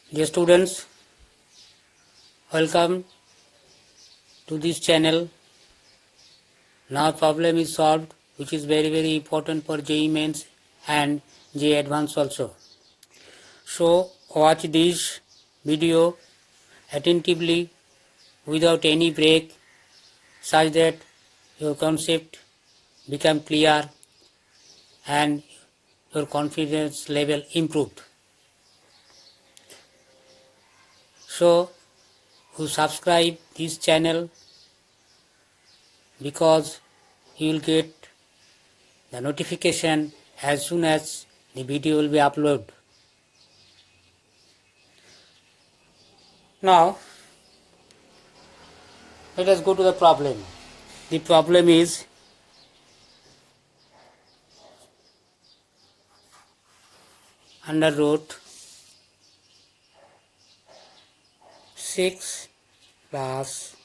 Dear students, welcome to this channel. Now problem is solved, which is very important for JEE Mains and JEE Advanced also. So watch this video attentively without any break, such that your concept become clear and your confidence level improved. So you subscribe this channel because you will get the notification as soon as the video will be uploaded. Now let us go to the problem. The problem is under root 6 plus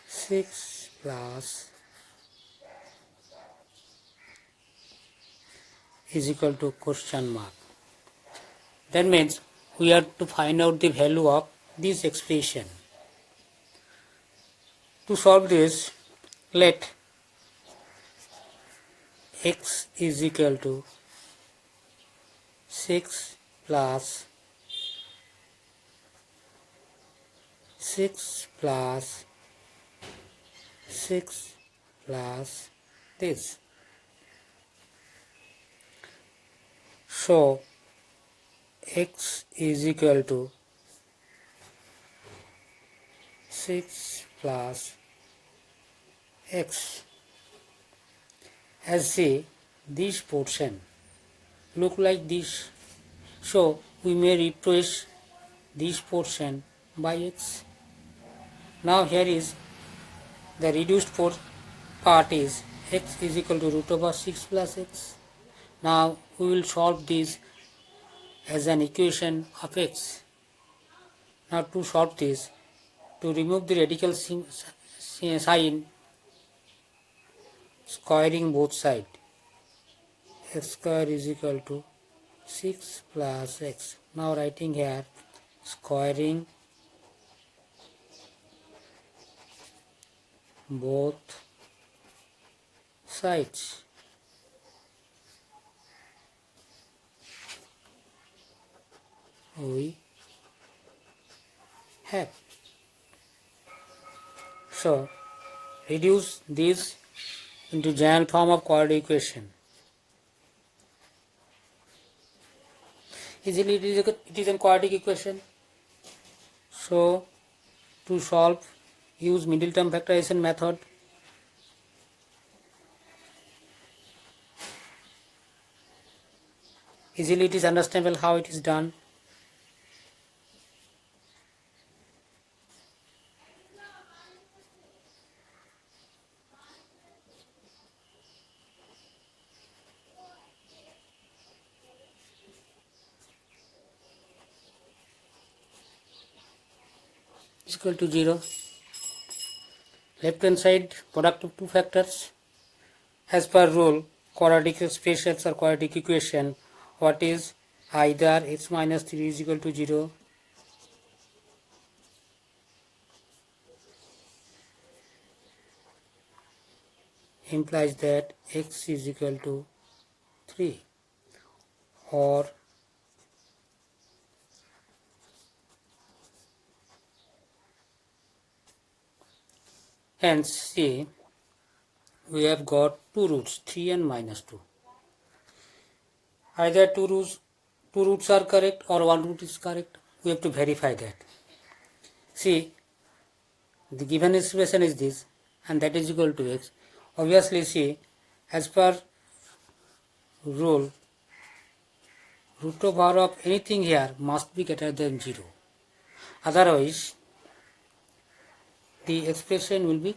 6 plus is equal to question mark. That means we have to find out the value of this expression. To solve this, let x is equal to 6 plus 6 plus 6 plus this. So x is equal to 6 plus x. As see, this portion look like this, so we may replace this portion by x. Now here is the reduced part is x is equal to root over 6 plus x. Now we will solve this as an equation of x. Now to solve this, to remove the radical sign, squaring both sides, x square is equal to 6 plus x. Now writing here squaring both sides. We have. So reduce this into general form of quadratic equation. Easily it is a quadratic equation. So to solve, use middle term factorization method. Easily it is understandable how it is done. Is equal to 0. Left hand side product of two factors. As per rule, quadratic expressions or quadratic equation, what is either x minus 3 is equal to 0 implies that x is equal to 3, or hence see, we have got two roots, 3 and minus 2. Either two roots are correct or one root is correct. We have to verify that. See, the given expression is this, and that is equal to x. Obviously see, as per rule, root over of anything here must be greater than 0. Otherwise, the expression will be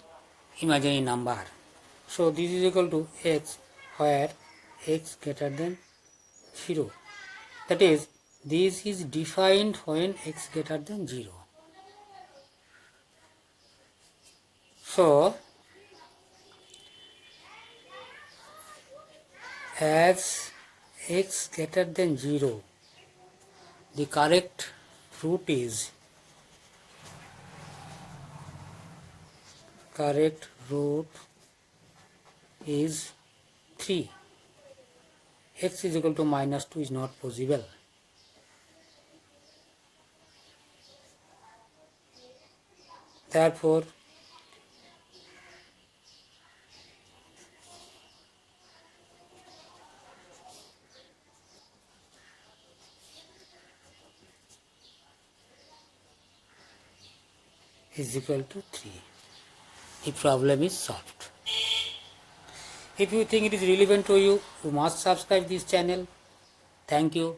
imaginary number. So this is equal to x where x greater than 0. That is, this is defined when x greater than 0. So as x greater than 0, The correct root is 3. X is equal to minus 2 is not possible. Therefore, is equal to 3. The problem is solved. If you think it is relevant to you, you must subscribe this channel. Thank you.